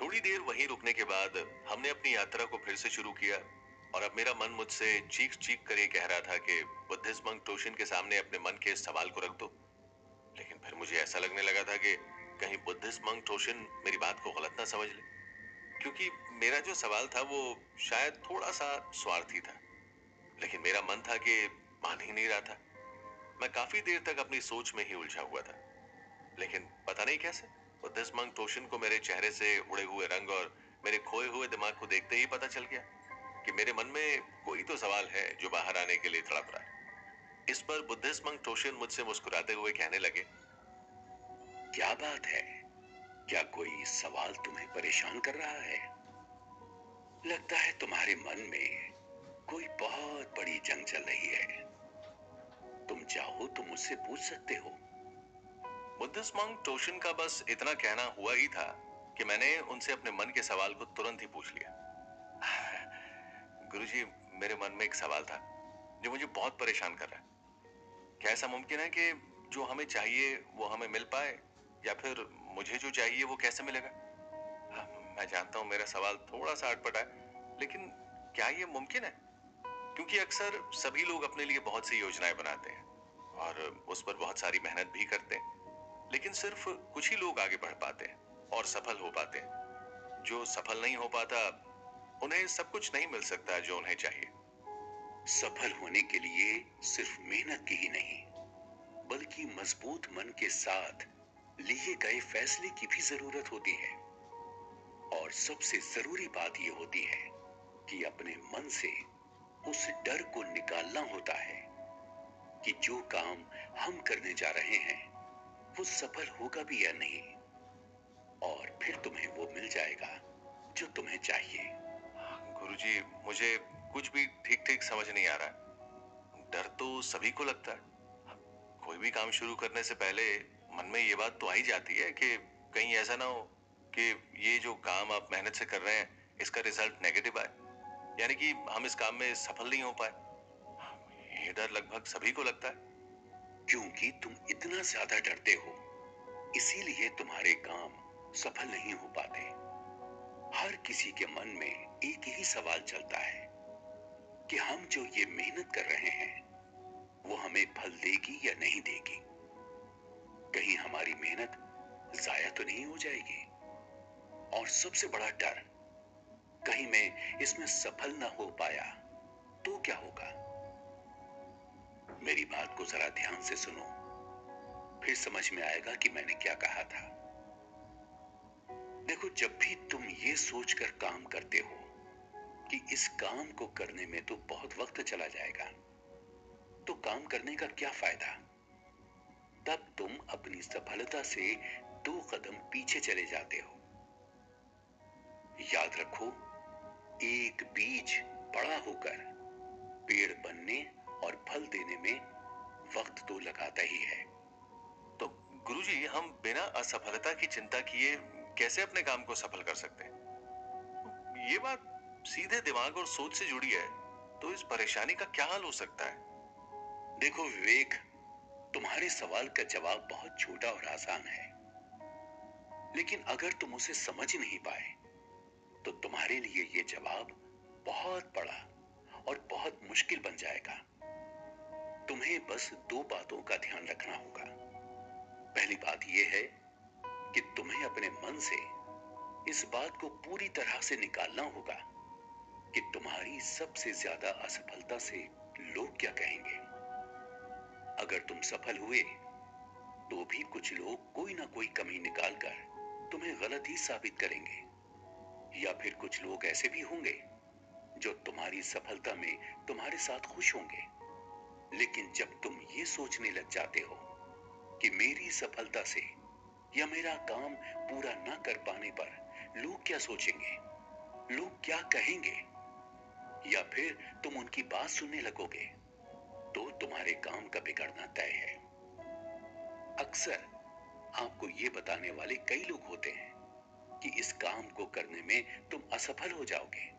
थोड़ी देर वहीं रुकने के बाद हमने अपनी यात्रा को फिर से शुरू किया और अब मेरा मन मुझसे चीख चीख कर ये कह रहा था कि बुद्धिस्ट मंक टोशिन के सामने अपने मन के इस सवाल को रख दो। लेकिन फिर मुझे ऐसा लगने लगा था कि कहीं बुद्धिस्ट मंक टोशिन मेरी बात को गलत ना समझ ले, क्योंकि मेरा जो सवाल था वो शायद थोड़ा सा स्वार्थी था। लेकिन मेरा मन था कि मान ही नहीं रहा था। मैं काफी देर तक अपनी सोच में ही उलझा हुआ था। लेकिन पता नहीं कैसे बुद्धिस्ट मंक टोशिन को मेरे चेहरे से उड़े हुए रंग और मेरे खोए हुए दिमाग को देखते ही पता चल गया कि मेरे मन में कोई तो सवाल है जो बाहर आने के लिए तड़प रहा है। इस पर बुद्धिस्ट मंक टोशिन मुझसे मुस्कुराते हुए कहने लगे, क्या बात है? क्या कोई सवाल तुम्हें परेशान कर रहा है? लगता है तुम्हारे मन में कोई बहुत बड़ी जंग चल रही है। तुम चाहो तो मुझसे पूछ सकते हो। बुद्धिस्ट मंक टोशिन का बस इतना कहना हुआ ही था कि मैंने उनसे अपने मन के सवाल को तुरंत ही पूछ लिया। गुरुजी, मेरे मन में एक सवाल था जो मुझे बहुत परेशान कर रहा है। क्या ऐसा मुमकिन है कि जो हमें चाहिए वो हमें मिल पाए, या फिर मुझे जो चाहिए वो कैसे मिलेगा? हाँ, मैं जानता हूँ मेरा सवाल थोड़ा सा अटपटा है, लेकिन क्या ये मुमकिन है? क्योंकि अक्सर सभी लोग अपने लिए बहुत सी योजनाएं बनाते हैं और उस पर बहुत सारी मेहनत भी करते हैं, लेकिन सिर्फ कुछ ही लोग आगे बढ़ पाते हैं और सफल हो पाते हैं। जो सफल नहीं हो पाता, उन्हें सब कुछ नहीं मिल सकता जो उन्हें चाहिए। सफल होने के लिए सिर्फ मेहनत की ही नहीं, बल्कि मजबूत मन के साथ लिए गए फैसले की भी जरूरत होती है। और सबसे जरूरी बात यह होती है कि अपने मन से उस डर को निकालना होता है कि जो काम हम करने जा रहे हैं वो सफल होगा भी या नहीं, और फिर तुम्हें वो मिल जाएगा जो तुम्हें चाहिए। गुरुजी, मुझे कुछ भी ठीक ठीक समझ नहीं आ रहा। डर तो सभी को लगता है। कोई भी काम शुरू करने से पहले मन में ये बात तो आ ही जाती है कि कहीं ऐसा ना हो कि ये जो काम आप मेहनत से कर रहे हैं इसका रिजल्ट नेगेटिव आए, यानी कि हम इस काम में सफल नहीं हो पाए। ये डर लगभग सभी को लगता है। क्योंकि तुम इतना ज्यादा डरते हो, इसीलिए तुम्हारे काम सफल नहीं हो पाते। हर किसी के मन में एक ही सवाल चलता है कि हम जो ये मेहनत कर रहे हैं वो हमें फल देगी या नहीं देगी। कहीं हमारी मेहनत जाया तो नहीं हो जाएगी। और सबसे बड़ा डर, कहीं मैं इसमें सफल ना हो पाया तो क्या होगा। मेरी बात को जरा ध्यान से सुनो, फिर समझ में आएगा कि मैंने क्या कहा था। देखो, जब भी तुम ये सोचकर काम करते हो कि इस काम को करने में तो बहुत वक्त चला जाएगा, तो काम करने का क्या फायदा, तब तुम अपनी सफलता से 2 कदम पीछे चले जाते हो। याद रखो, एक बीज बड़ा होकर पेड़ बनने और फल देने में वक्त तो लगाता ही है। तो गुरुजी, हम बिना असफलता की चिंता किए कैसे अपने काम को सफल कर सकते हैं? ये बात सीधे दिमाग और सोच से जुड़ी है, तो इस परेशानी का क्या हल हो सकता है? देखो विवेक, तुम्हारे सवाल का जवाब बहुत छोटा और आसान है, लेकिन अगर तुम उसे समझ नहीं पाए तो तुम्हारे लिए यह जवाब बहुत बड़ा और बहुत मुश्किल बन जाएगा। तुम्हें बस 2 बातों का ध्यान रखना होगा। पहली बात यह है कि तुम्हें अपने मन से इस बात को पूरी तरह से निकालना होगा कि तुम्हारी सबसे ज्यादा असफलता से लोग क्या कहेंगे। अगर तुम सफल हुए तो भी कुछ लोग कोई ना कोई कमी निकालकर तुम्हें गलत ही साबित करेंगे, या फिर कुछ लोग ऐसे भी होंगे जो तुम्हारी सफलता में तुम्हारे साथ खुश होंगे। लेकिन जब तुम ये सोचने लग जाते हो कि मेरी सफलता से या मेरा काम पूरा ना कर पाने पर लोग क्या सोचेंगे, लोग क्या कहेंगे, या फिर तुम उनकी बात सुनने लगोगे, तो तुम्हारे काम का बिगड़ना तय है। अक्सर आपको ये बताने वाले कई लोग होते हैं कि इस काम को करने में तुम असफल हो जाओगे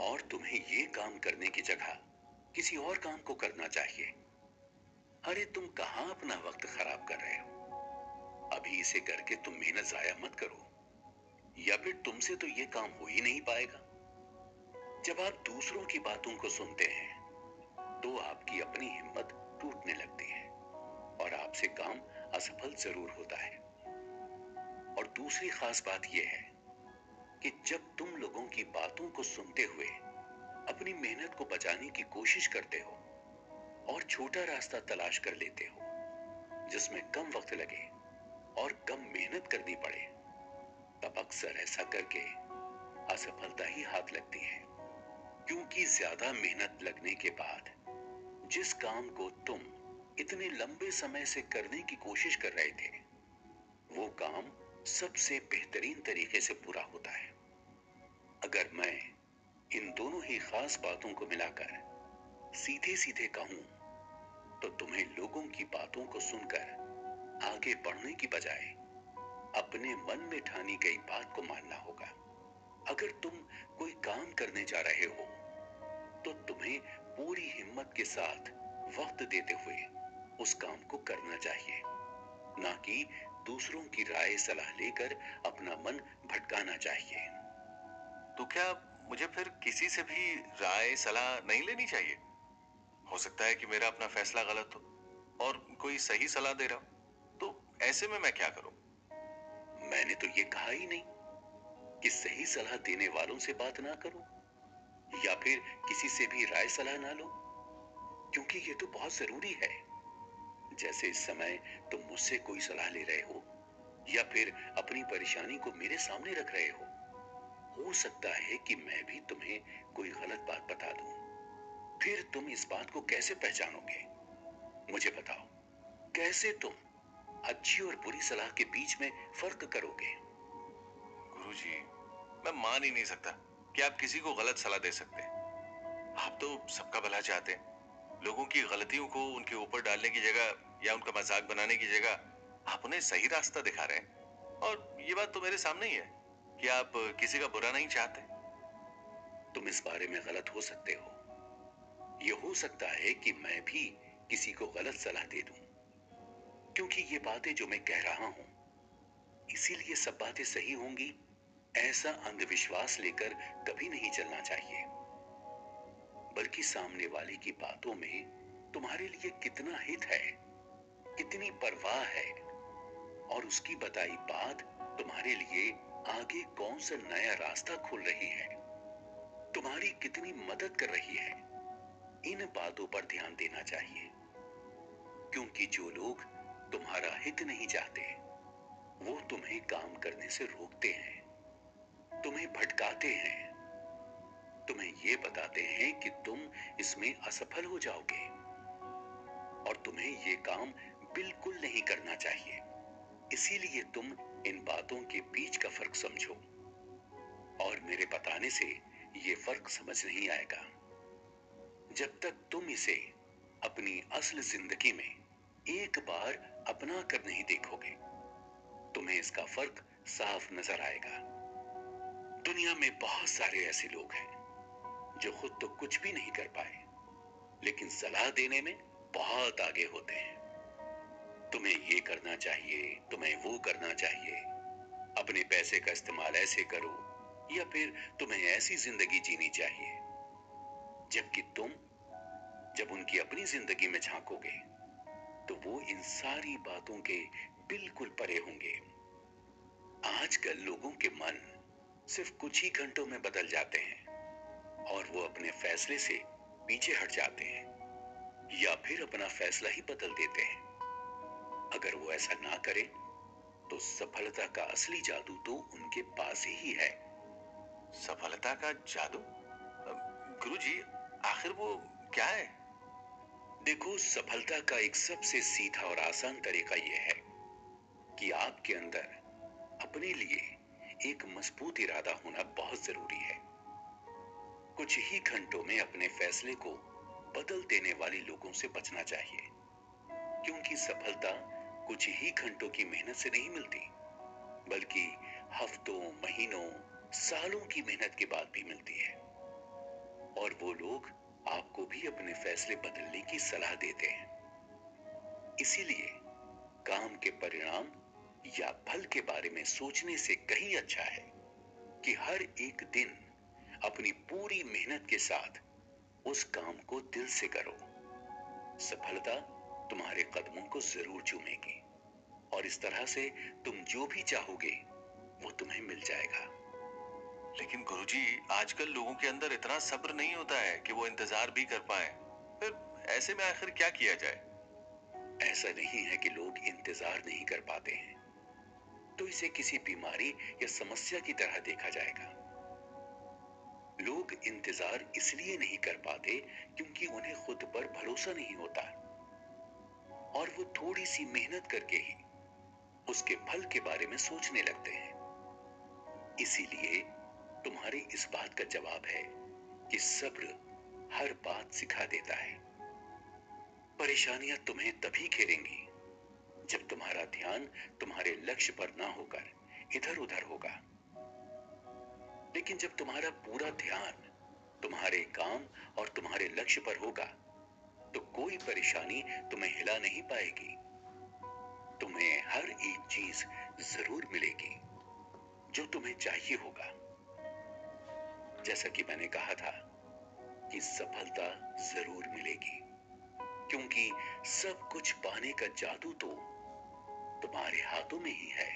और तुम्हें ये काम करने की जगह किसी और काम को करना चाहिए। अरे तुम कहां अपना वक्त खराब कर रहे हो? अभी इसे करके तुम मेहनत जाया मत करो। या फिर तुमसे तो ये काम हो ही नहीं पाएगा। जब आप दूसरों की बातों को सुनते हैं तो आपकी अपनी हिम्मत टूटने लगती है और आपसे काम असफल जरूर होता है। और दूसरी खास बात यह है कि जब तुम लोगों की बातों को सुनते हुए अपनी मेहनत को बचाने की कोशिश करते हो और छोटा रास्ता तलाश कर लेते हो जिसमें कम वक्त लगे और कम मेहनत करनी पड़े, तब अक्सर ऐसा करके असफलता ही हाथ लगती है। क्योंकि ज्यादा मेहनत लगने के बाद जिस काम को तुम इतने लंबे समय से करने की कोशिश कर रहे थे, वो काम सबसे बेहतरीन तरीके से पूरा होता है। अगर मैं इन दोनों ही खास बातों को मिलाकर सीधे सीधे कहूं तो तुम्हें लोगों की बातों को सुनकर आगे बढ़ने की बजाय अपने मन में ठानी गई बात को मानना होगा। अगर तुम कोई काम करने जा रहे हो तो तुम्हें पूरी हिम्मत के साथ वक्त देते हुए उस काम को करना चाहिए, ना कि दूसरों की राय सलाह लेकर अपना मन भटकाना चाहिए। तो क्या मुझे फिर किसी से भी राय सलाह नहीं लेनी चाहिए? हो सकता है कि मेरा अपना फैसला गलत हो और कोई सही सलाह दे रहा हो। तो ऐसे में मैं क्या करूं? मैंने तो ये कहा ही नहीं कि सही सलाह देने वालों से बात ना करो या फिर किसी से भी राय सलाह ना लो, क्योंकि ये तो बहुत जरूरी है। जैसे इस समय तुम मुझसे कोई सलाह ले रहे हो या फिर अपनी परेशानी को मेरे सामने रख रहे हो सकता है कि मैं भी तुम्हें कोई गलत बात बता दूं। फिर तुम इस बात को कैसे पहचानोगे? मुझे बताओ, कैसे तुम अच्छी और बुरी सलाह के बीच में फर्क करोगे? गुरुजी, मैं मान ही नहीं सकता कि आप किसी को गलत सलाह दे सकते हैं। आप तो सबका भला चाहते हैं। लोगों की गलतियों को उनके ऊपर डालने की जगह या उनका मजाक बनाने की जगह आप उन्हें सही रास्ता दिखा रहे हैं। और ये बात तो मेरे सामने ही है कि आप किसी का बुरा नहीं चाहते। तुम इस बारे में गलत हो सकते हो। यह हो सकता है कि मैं भी किसी को गलत सलाह दे दूं, क्योंकि ये बातें जो मैं कह रहा हूं इसीलिए सब बातें सही होंगी ऐसा अंधविश्वास लेकर कभी नहीं चलना चाहिए। बल्कि सामने वाले की बातों में तुम्हारे लिए कितना हित है, कितनी परवाह है और उसकी बताई बात तुम्हारे लिए आगे कौन सा नया रास्ता खोल रही है, तुम्हारी कितनी मदद कर रही है, इन बातों पर ध्यान देना चाहिए। क्योंकि जो लोग तुम्हारा हित नहीं चाहते वो तुम्हें काम करने से रोकते हैं, तुम्हें भटकाते हैं, तुम्हें ये बताते हैं कि तुम इसमें असफल हो जाओगे और तुम्हें ये काम बिल्कुल नहीं करना चाहिए। इसीलिए तुम इन बातों के बीच का फर्क समझो और मेरे बताने से ये फर्क समझ नहीं आएगा जब तक तुम इसे अपनी असल जिंदगी में एक बार अपना कर नहीं देखोगे। तुम्हें इसका फर्क साफ नजर आएगा। दुनिया में बहुत सारे ऐसे लोग हैं जो खुद तो कुछ भी नहीं कर पाए लेकिन सलाह देने में बहुत आगे होते हैं। तुम्हें ये करना चाहिए, तुम्हें वो करना चाहिए, अपने पैसे का इस्तेमाल ऐसे करो या फिर तुम्हें ऐसी जिंदगी जीनी चाहिए। जबकि तुम जब उनकी अपनी जिंदगी में झांकोगे तो वो इन सारी बातों के बिल्कुल परे होंगे। आजकल लोगों के मन सिर्फ कुछ ही घंटों में बदल जाते हैं और वो अपने फैसले से पीछे हट जाते हैं या फिर अपना फैसला ही बदल देते हैं। अगर वो ऐसा ना करें तो सफलता का असली जादू तो उनके पास ही है। सफलता का जादू? गुरुजी, आखिर वो क्या है? देखो, सफलता का एक सबसे सीधा और आसान तरीका यह है कि आपके अंदर अपने लिए एक मजबूत इरादा होना बहुत जरूरी है। कुछ ही घंटों में अपने फैसले को बदल देने वाले लोगों से बचना चाहिए, क्योंकि सफलता कुछ ही घंटों की मेहनत से नहीं मिलती, बल्कि हफ्तों, महीनों, सालों की मेहनत के बाद भी मिलती है। और वो लोग आपको भी अपने फैसले बदलने की सलाह देते हैं। इसीलिए काम के परिणाम या फल के बारे में सोचने से कहीं अच्छा है कि हर एक दिन अपनी पूरी मेहनत के साथ उस काम को दिल से करो। सफलता तुम्हारे कदमों को जरूर चूमेगी और इस तरह से तुम जो भी चाहोगे वो तुम्हें मिल जाएगा। लेकिन गुरुजी, आजकल लोगों के अंदर इतना सब्र नहीं होता है कि वो इंतजार भी कर पाए। फिर ऐसे में आखिर क्या किया जाए? ऐसा नहीं है कि लोग इंतजार नहीं कर पाते हैं, तो इसे किसी बीमारी या समस्या की तरह देखा जाएगा। लोग इंतजार इसलिए नहीं कर पाते क्योंकि उन्हें खुद पर भरोसा नहीं होता और वो थोड़ी सी मेहनत करके ही उसके फल के बारे में सोचने लगते हैं। इसीलिए तुम्हारी इस बात का जवाब है कि सब्र हर बात सिखा देता है। परेशानियां तुम्हें तभी घेरेंगी जब तुम्हारा ध्यान तुम्हारे लक्ष्य पर ना होकर इधर उधर होगा। लेकिन जब तुम्हारा पूरा ध्यान तुम्हारे काम और तुम्हारे लक्ष्य पर होगा तो कोई परेशानी तुम्हें हिला नहीं पाएगी। तुम्हें हर एक चीज जरूर मिलेगी जो तुम्हें चाहिए होगा। जैसा कि मैंने कहा था कि सफलता जरूर मिलेगी, क्योंकि सब कुछ पाने का जादू तो तुम्हारे हाथों में ही है।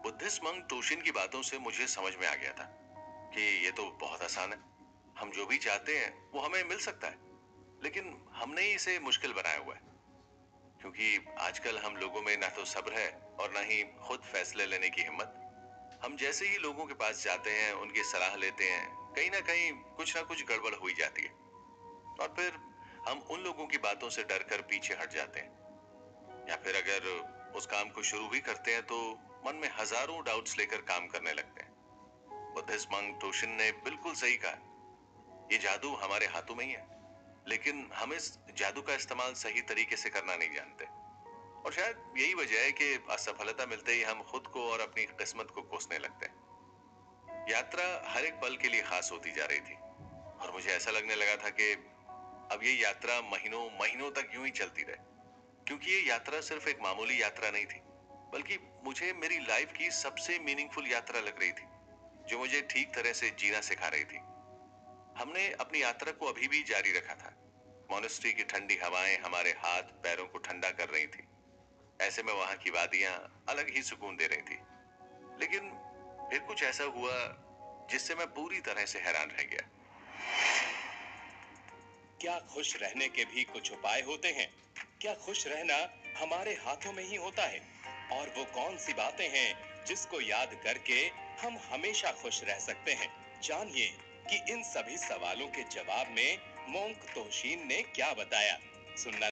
बुद्धिस्ट मंक टोशिन की बातों से मुझे समझ में आ गया था कि ये तो बहुत आसान है। हम जो भी चाहते हैं वो हमें मिल सकता है, लेकिन हमने ही इसे मुश्किल बनाया हुआ है। क्योंकि आजकल हम लोगों में ना तो सब्र है और ना ही खुद फैसले लेने की हिम्मत। हम जैसे ही लोगों के पास जाते हैं, उनकी सलाह लेते हैं, कहीं ना कहीं कुछ ना कुछ गड़बड़ हो ही जाती है और फिर हम उन लोगों की बातों से डरकर पीछे हट जाते हैं। या फिर अगर उस काम को शुरू भी करते हैं तो मन में हजारों डाउट्स लेकर काम करने लगते हैं। बुद्धिस्ट मंक टोशिन ने बिल्कुल सही कहा, ये जादू हमारे हाथों में ही है, लेकिन हम इस जादू का इस्तेमाल सही तरीके से करना नहीं जानते। और शायद यही वजह है कि असफलता मिलते ही हम खुद को और अपनी किस्मत को कोसने लगते हैं। यात्रा हर एक पल के लिए खास होती जा रही थी और मुझे ऐसा लगने लगा था कि अब ये यात्रा महीनों महीनों तक यूं ही चलती रहे, क्योंकि ये यात्रा सिर्फ एक मामूली यात्रा नहीं थी, बल्कि मुझे मेरी लाइफ की सबसे मीनिंगफुल यात्रा लग रही थी, जो मुझे ठीक तरह से जीना सिखा रही थी। हमने अपनी यात्रा को अभी भी जारी रखा था। मोनेस्ट्री की ठंडी हवाएं हमारे हाथ पैरों को ठंडा कर रही थी। ऐसे में वहां की वादियां अलग ही सुकून दे रही थी। लेकिन फिर कुछ ऐसा हुआ जिससे मैं पूरी तरह से हैरान रह गया। क्या खुश रहने के भी कुछ उपाय होते हैं? क्या खुश रहना हमारे हाथों में ही होता है? और वो कौन सी बातें हैं जिसको याद करके हम हमेशा खुश रह सकते हैं? जानिए कि इन सभी सवालों के जवाब में मोंक तोशीन ने क्या बताया। सुनना